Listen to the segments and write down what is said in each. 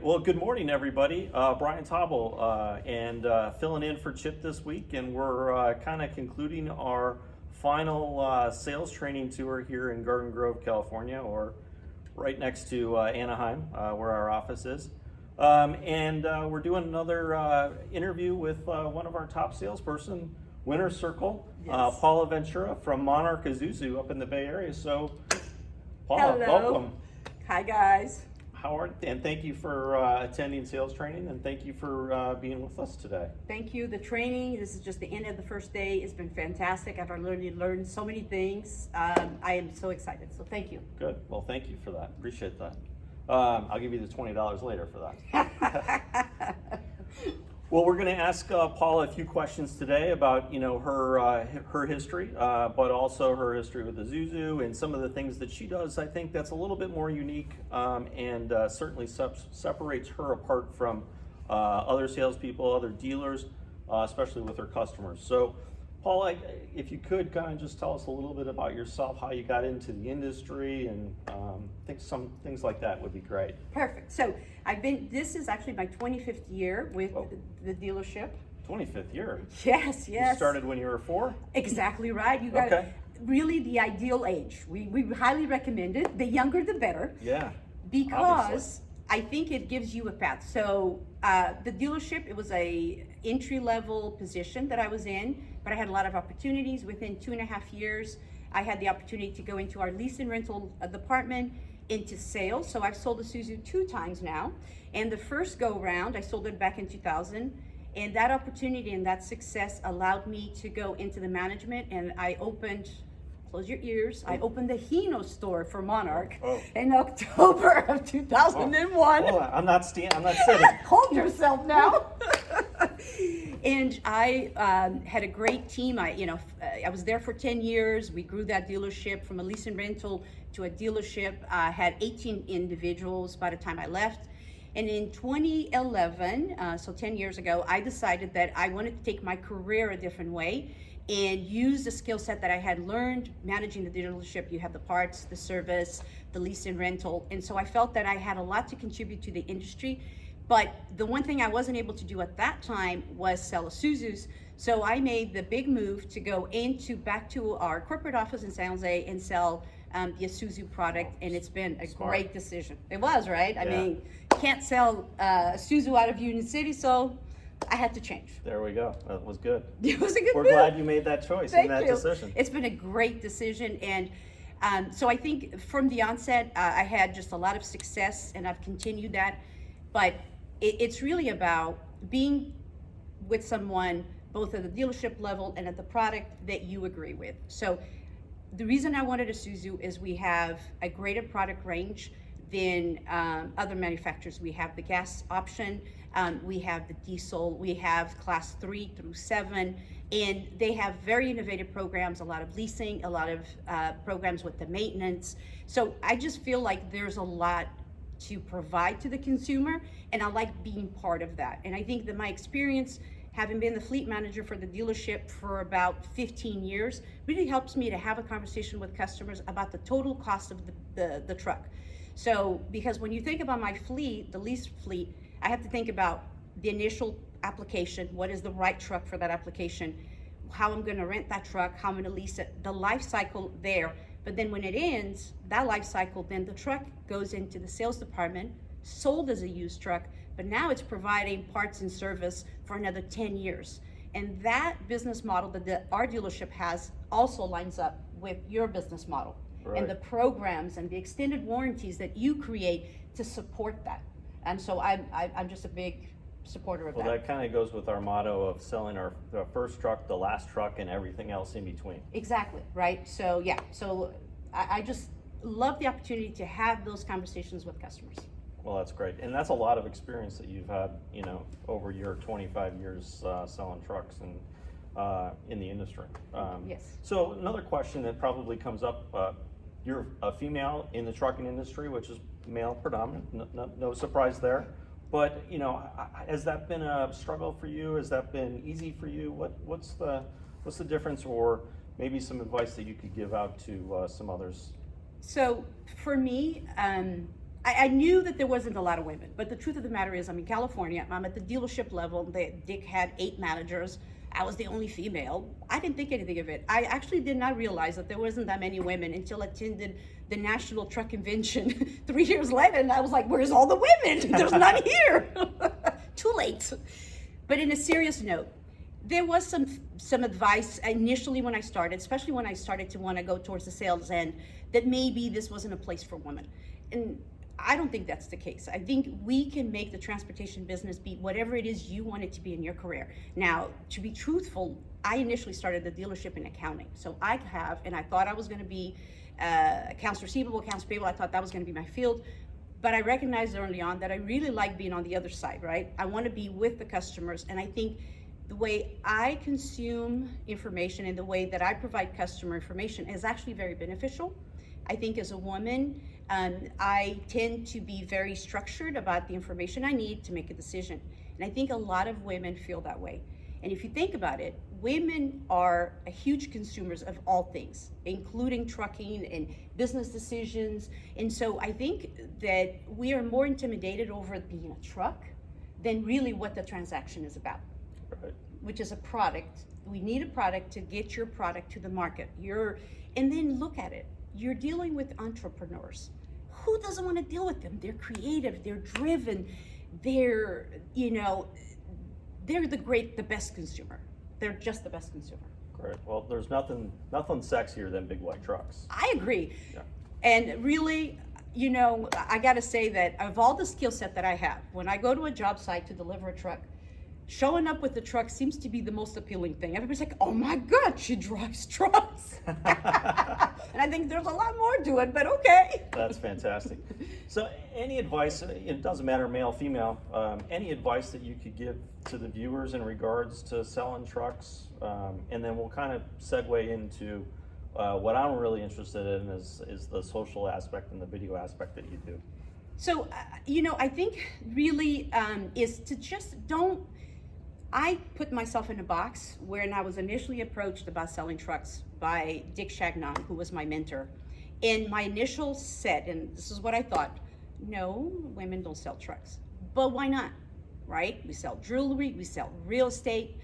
Well, good morning, everybody. Brian Tabel and filling in for Chip this week, and we're kind of concluding our final sales training tour here in Garden Grove, California, or right next to Anaheim, where our office is. And we're doing another interview with one of our top salesperson, Winner's Circle, Yes. Paula Ventura from Monarch Isuzu up in the Bay Area. So, Paula, Hello. welcome. Hi guys. And thank you for attending sales training, and thank you for being with us today. Thank you. The training, this is just the end of the first day. It's been fantastic. I've already learned so many things. I am so excited. So thank you. Good. Well, thank you for that. Appreciate that. I'll give you the $20 later for that. Well, we're going to ask Paula a few questions today about her history, but also her history with Isuzu and some of the things that she does. I think that's a little bit more unique and certainly separates her apart from other salespeople, other dealers, especially with her customers. So, Paula, if you could kind of just tell us a little bit about yourself, how you got into the industry, and I think some things like that would be great. Perfect. So this is actually my 25th year with the dealership. 25th year? Yes. You started when you were 4? Exactly right. You got really the ideal age. We highly recommend it. The younger, the better. Yeah. Because I think it gives you a path. So the dealership, it was a entry-level position that I was in, but I had a lot of opportunities. Within 2.5 years, I had the opportunity to go into our lease and rental department, into sales. So I've sold Isuzu 2 times now. And the first go round, I sold it back in 2000. And that opportunity and that success allowed me to go into the management, and I opened, close your ears, I opened the Hino store for Monarch in October of 2001. Oh, I'm not sitting. Hold yourself now. And I had a great team. I was there for 10 years. We grew that dealership from a lease and rental to a dealership. I had 18 individuals by the time I left. And in 2011, so 10 years ago, I decided that I wanted to take my career a different way and use the skill set that I had learned managing the dealership. You have the parts, the service, the lease and rental. And so I felt that I had a lot to contribute to the industry. But the one thing I wasn't able to do at that time was sell Isuzus. So I made the big move to go back to our corporate office in San Jose and sell the Isuzu product, and it's been a great decision. It was, right? I mean, can't sell Isuzu out of Union City, so I had to change. There we go. That was good. It was a good We're move. glad you made that choice and that decision. It's been a great decision, and so I think from the onset, I had just a lot of success, and I've continued that. But it's really about being with someone both at the dealership level and at the product that you agree with. So the reason I wanted Isuzu is we have a greater product range than other manufacturers. We have the gas option, we have the diesel, we have class 3 through 7, and they have very innovative programs, a lot of leasing, a lot of programs with the maintenance. So I just feel like there's a lot to provide to the consumer, and I like being part of that. And I think that my experience, having been the fleet manager for the dealership for about 15 years, really helps me to have a conversation with customers about the total cost of the truck. So, because when you think about my fleet, the lease fleet, I have to think about the initial application, what is the right truck for that application, how I'm gonna rent that truck, how I'm gonna lease it, the life cycle there. But then when it ends, that life cycle, then the truck goes into the sales department, sold as a used truck, but now it's providing parts and service for another 10 years. And that business model that our dealership has also lines up with your business model. Right. And the programs and the extended warranties that you create to support that. And so I'm just a big supporter of that. Well, that kind of goes with our motto of selling our first truck, the last truck, and everything else in between. Exactly, right? So yeah, so I just love the opportunity to have those conversations with customers. Well, that's great. And that's a lot of experience that you've had, over your 25 years selling trucks and in the industry. Yes. So another question that probably comes up, you're a female in the trucking industry, which is male predominant, no surprise there. But, has that been a struggle for you? Has that been easy for you? What's the difference, or maybe some advice that you could give out to some others? So for me, I knew that there wasn't a lot of women, but the truth of the matter is I'm in California, I'm at the dealership level, Dick had 8 managers, I was the only female. I didn't think anything of it. I actually did not realize that there wasn't that many women until I attended the National Truck Convention 3 years later, and I was like, where's all the women? There's none here. Too late. But in a serious note, there was some advice initially when I started, especially when I started to want to go towards the sales end, that maybe this wasn't a place for women. And I don't think that's the case. I think we can make the transportation business be whatever it is you want it to be in your career. Now, to be truthful, I initially started the dealership in accounting. So I thought I was going to be accounts receivable, accounts payable. I thought that was going to be my field. But I recognized early on that I really like being on the other side, right? I want to be with the customers. And I think the way I consume information and the way that I provide customer information is actually very beneficial. I think as a woman, I tend to be very structured about the information I need to make a decision. And I think a lot of women feel that way. And if you think about it, women are a huge consumers of all things, including trucking and business decisions. And so I think that we are more intimidated over being a truck than really what the transaction is about, Right. which is a product. We need a product to get your product to the market. And then look at it. You're dealing with entrepreneurs. Who doesn't want to deal with them? They're creative, they're driven, they're the best consumer. They're just the best consumer. Great. Well, there's nothing sexier than big white trucks. I agree. Yeah. And really, I got to say that of all the skill set that I have, when I go to a job site to deliver a truck, showing up with the truck seems to be the most appealing thing. Everybody's like, oh my God, she drives trucks. And I think there's a lot more to it, but okay. That's fantastic. So any advice, it doesn't matter male, female, any advice that you could give to the viewers in regards to selling trucks? And then we'll kind of segue into what I'm really interested in is the social aspect and the video aspect that you do. So, I think really is to just I put myself in a box when I was initially approached about selling trucks by Dick Chagnon, who was my mentor. And my initial set, and this is what I thought, no, women don't sell trucks. But why not, right? We sell jewelry, we sell real estate,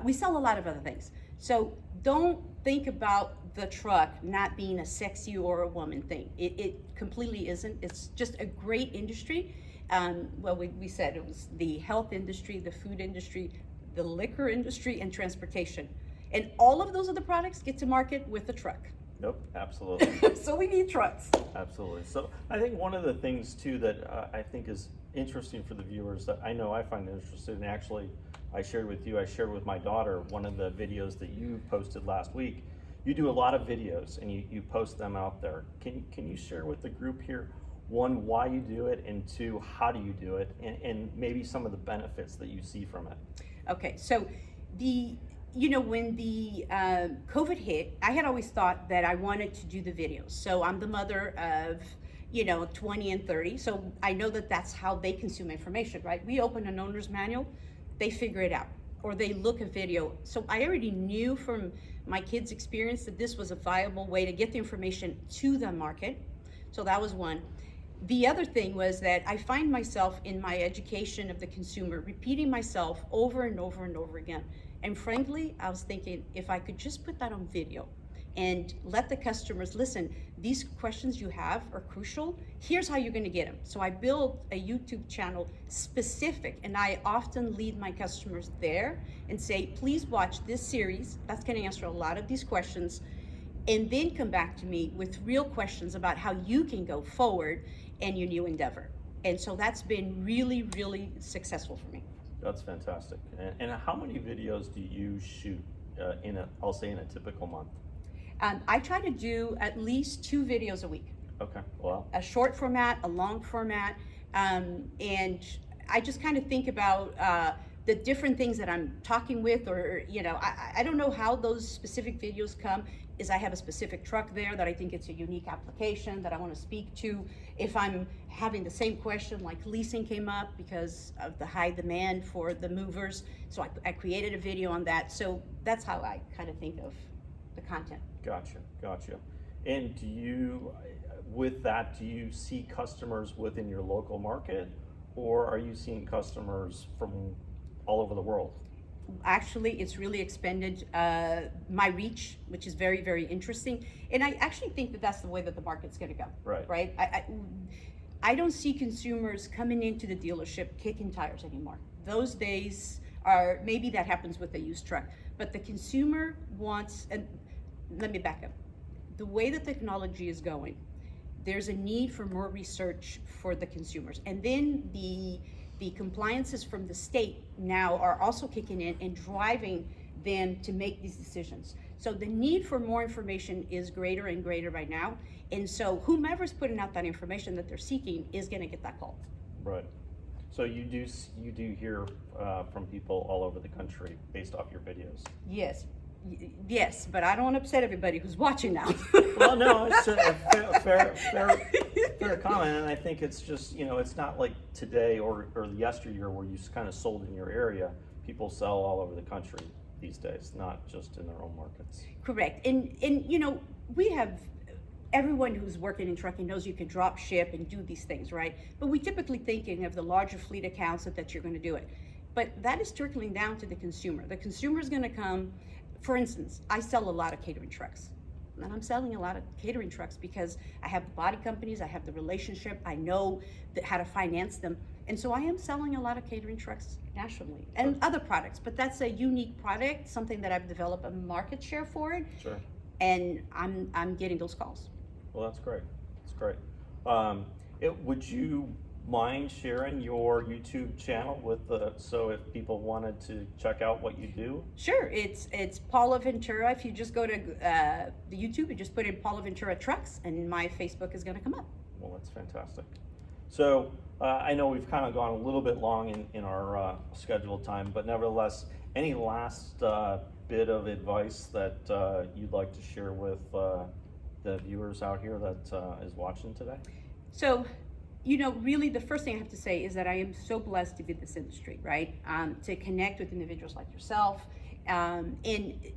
we sell a lot of other things. So don't think about the truck not being a sexy or a woman thing. It completely isn't. It's just a great industry. We said it was the health industry, the food industry, the liquor industry, and transportation. And all of those other products get to market with a truck. Nope, absolutely. So we need trucks. Absolutely. So I think one of the things too that I think is interesting for the viewers that I know I find interested in, actually I shared with my daughter one of the videos that you posted last week. You do a lot of videos and you post them out there. Can you share with the group here, one, why you do it, and two, how do you do it, and maybe some of the benefits that you see from it? Okay, so when the COVID hit, I had always thought that I wanted to do the videos. So I'm the mother of 20 and 30, so I know that that's how they consume information, right? We open an owner's manual, they figure it out, or they look at video. So I already knew from my kids' experience that this was a viable way to get the information to the market. So that was one. The other thing was that I find myself in my education of the consumer repeating myself over and over and over again. And frankly, I was thinking if I could just put that on video and let the customers listen, these questions you have are crucial. Here's how you're going to get them. So I built a YouTube channel specific, and I often lead my customers there and say, please watch this series. That's going to answer a lot of these questions. And then come back to me with real questions about how you can go forward in your new endeavor. And so that's been really, really successful for me. That's fantastic. And how many videos do you shoot in a typical month? I try to do at least 2 videos a week. Okay, well. A short format, a long format, and I just kind of think about the different things that I'm talking with, or I don't know how those specific videos come. Is I have a specific truck there that I think it's a unique application that I want to speak to. If I'm having the same question, like leasing came up because of the high demand for the movers, so I created a video on that. So that's how I kind of think of the content. Gotcha. And with that, do you see customers within your local market, or are you seeing customers from all over the world? Actually, it's really expanded my reach, which is very, very interesting. And I actually think that that's the way that the market's going to go. Right. Right. I don't see consumers coming into the dealership kicking tires anymore. Those days are, maybe that happens with a used truck, but the consumer wants, and let me back up. The way the technology is going, there's a need for more research for the consumers. And then the compliances from the state now are also kicking in and driving them to make these decisions. So the need for more information is greater and greater right now. And so whomever's putting out that information that they're seeking is going to get that call. Right. So you do hear from people all over the country based off your videos. Yes. Yes, but I don't want to upset everybody who's watching now. Well, no, it's a fair comment, and I think it's just, it's not like today or yesteryear where you kind of sold in your area. People sell all over the country these days, not just in their own markets. Correct. And we have, everyone who's working in trucking knows you can drop ship and do these things, right? But we typically thinking of the larger fleet accounts that you're going to do it. But that is trickling down to the consumer. The consumer is going to come. For instance, I sell a lot of catering trucks. And I'm selling a lot of catering trucks because I have the body companies, I have the relationship, I know how to finance them. And so I am selling a lot of catering trucks nationally and other products, but that's a unique product, something that I've developed a market share for it. Sure. And I'm getting those calls. Well, that's great. That's great. Would you mind sharing your YouTube channel so if people wanted to check out what you do? Sure, it's Paula Ventura. If you just go to the YouTube and just put in Paula Ventura Trucks, and my Facebook is going to come up. Well, that's fantastic. So I know we've kind of gone a little bit long in our scheduled time, but nevertheless, any last bit of advice that you'd like to share with the viewers out here that is watching today? So, really the first thing I have to say is that I am so blessed to be in this industry, right? To connect with individuals like yourself. And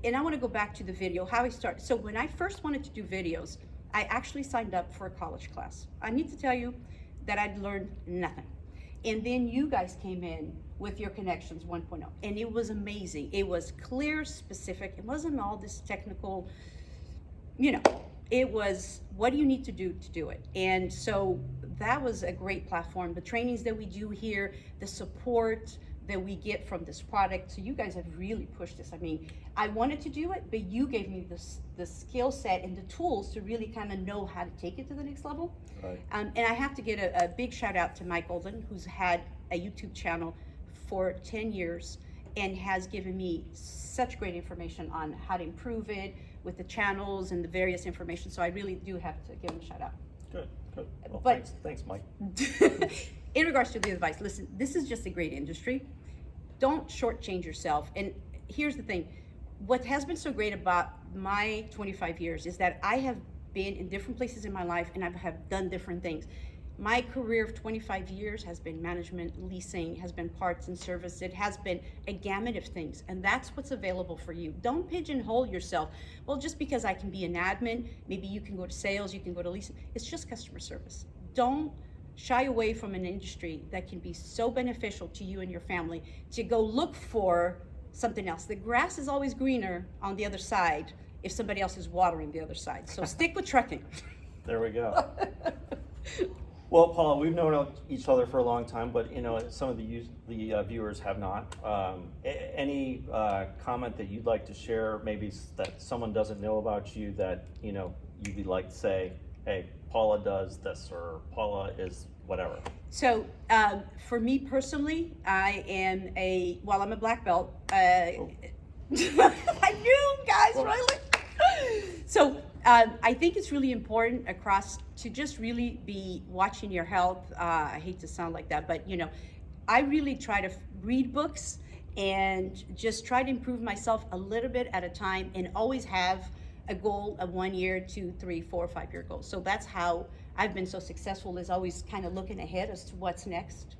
I want to go back to the video, how I started. So when I first wanted to do videos, I actually signed up for a college class. I need to tell you that I'd learned nothing. And then you guys came in with your Connections 1.0, and it was amazing. It was clear, specific. It wasn't all this technical, it was, what do you need to do it? And so that was a great platform. The trainings that we do here, the support that we get from this product. So you guys have really pushed this. I mean, I wanted to do it, but you gave me the skill set and the tools to really kind of know how to take it to the next level. Right. And I have to get a big shout out to Mike Olden, who's had a YouTube channel for 10 years and has given me such great information on how to improve it with the channels and the various information. So I really do have to give him a shout out. Good. Well, But thanks, Mike. in regards to the advice, listen, this is just a great industry. Don't shortchange yourself. And here's the thing. What has been so great about my 25 years is that I have been in different places in my life and I have done different things. My career of 25 years has been management, leasing, has been parts and service. It has been a gamut of things, and that's what's available for you. Don't pigeonhole yourself. Well, just because I can be an admin, maybe you can go to sales, you can go to leasing. It's just customer service. Don't shy away from an industry that can be so beneficial to you and your family to go look for something else. The grass is always greener on the other side if somebody else is watering the other side. So stick with trucking. There we go. Well, Paula, we've known each other for a long time, but some of the viewers have not. Any comment that you'd like to share, maybe that someone doesn't know about you that you'd like to say, hey, Paula does this, or Paula is whatever? So for me personally, I'm a black belt. I knew, guys, right? So I think it's really important across to just really be watching your health. I hate to sound like that, but I really try to read books and just try to improve myself a little bit at a time, and always have a goal of 1 year, 2, 3, 4, 5 year goals. So that's how I've been so successful, is always kind of looking ahead as to what's next.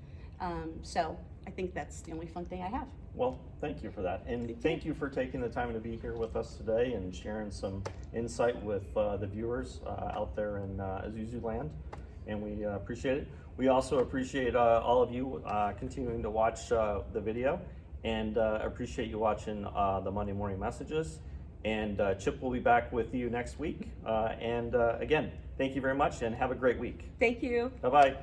So I think that's the only fun thing I have. Well, thank you for that. And thank you for taking the time to be here with us today and sharing some insight with the viewers out there in Isuzu land. And we appreciate it. We also appreciate all of you continuing to watch the video, and appreciate you watching the Monday morning messages. And Chip will be back with you next week. And again, thank you very much and have a great week. Thank you. Bye-bye.